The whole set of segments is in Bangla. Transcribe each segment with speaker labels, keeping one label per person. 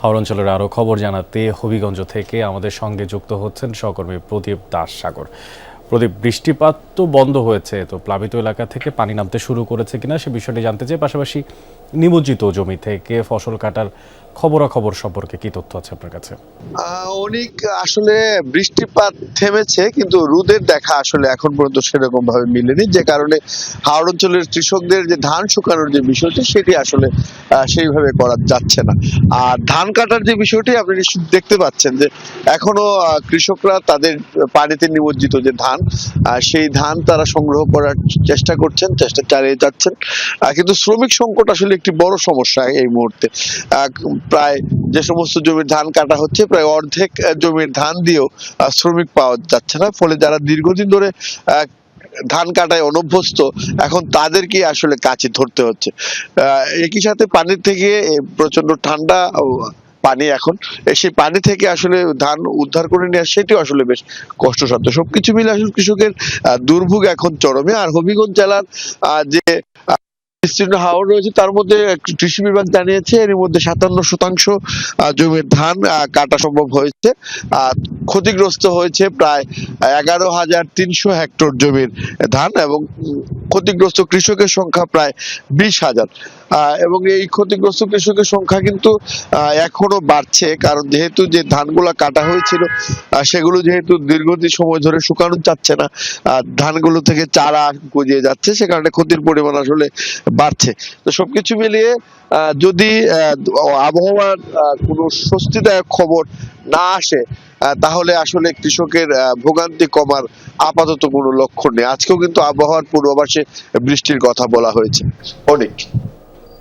Speaker 1: হাওড় অঞ্চলের আরও খবর জানাতে হবিগঞ্জ থেকে আমাদের সঙ্গে যুক্ত হচ্ছেন সহকর্মী প্রদীপ দাস সাগর। প্রদীপ, বৃষ্টিপাত তো বন্ধ হয়েছে, তো প্লাবিত এলাকা থেকে পানি নামতে শুরু করেছে কিনা সে বিষয়টি জানতে চাই। পাশাপাশি নিমজ্জিত জমি থেকে ফসল কাটার খবরাখবর সম্পর্কে কি তথ্য আছে আপনার কাছে?
Speaker 2: অনেক আসলে বৃষ্টিপাত থেমেছে, কিন্তু রোদের দেখা আসলে এখন পর্যন্ত সেরকম ভাবে মিলেনি, যে কারণে হাওড় অঞ্চলের কৃষকদের যে ধান শুকানোর যে বিষয়টি সেটি আসলে সেইভাবে করা যাচ্ছে না। আর ধান কাটার যে বিষয়টি আপনি নিশ্চয়ই দেখতে পাচ্ছেন যে এখনো কৃষকরা তাদের পানিতে নিমজ্জিত যে ধান, সেই ধান তারা সংগ্রহ করার চেষ্টা করছেন, চেষ্টা চালিয়ে যাচ্ছেন। কিন্তু শ্রমিক সংকট আসলে একটি বড় সমস্যা এই মুহূর্তে। প্রায় যে সমস্ত জমির ধান কাটা হচ্ছে, প্রায় অর্ধেক জমির ধান দিয়েও শ্রমিক পাওয়া যাচ্ছে না। ফলে যারা দীর্ঘদিন ধরে ধান কাটায় অনভ্যস্ত, এখন তাদেরকে আসলে কাছে ধরতে হচ্ছে। একই সাথে পানির থেকে প্রচন্ড ঠান্ডা পানি, এখন সেই পানি থেকে আসলে ধান উদ্ধার করে নিয়ে আসা সেটিও আসলে বেশ কষ্টসাধ্য। সবকিছু মিলে আসলে কৃষকের দুর্ভোগ এখন চরমে। আর হবিগঞ্জ জেলার যে বিস্তীর্ণ হাওর রয়েছে, তার মধ্যে কৃষি বিভাগ জানিয়েছে এর মধ্যে 57% জমির ধান কাটা সম্ভব হয়েছে। ক্ষতিগ্রস্ত হয়েছে প্রায় 11,300 হেক্টর জমির ধান, এবং ক্ষতিগ্রস্ত কৃষকের সংখ্যা প্রায় 20,000। এবং এই ক্ষতিগ্রস্ত কৃষকের সংখ্যা কিন্তু এখনো বাড়ছে, কারণ যেহেতু যে ধানগুলা কাটা হয়েছিল সেগুলো যেহেতু দীর্ঘদিন সময় ধরে শুকানো যাচ্ছে না, ধানগুলো থেকে চারা গজিয়ে যাচ্ছে, সে কারণে ক্ষতির পরিমাণ আসলে বাড়ছে। তো সবকিছু মিলিয়ে যদি আবহাওয়ার কোনো স্বস্তিদায়ক খবর না আসে, তাহলে আসলে কৃষকের ভোগান্তি কমার আপাতত কোনো লক্ষণ নেই। আজকেও কিন্তু আবহাওয়ার পূর্বাভাসে বৃষ্টির কথা বলা হয়েছে। অনেক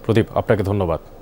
Speaker 1: প্রদীপ, আপনাকে ধন্যবাদ।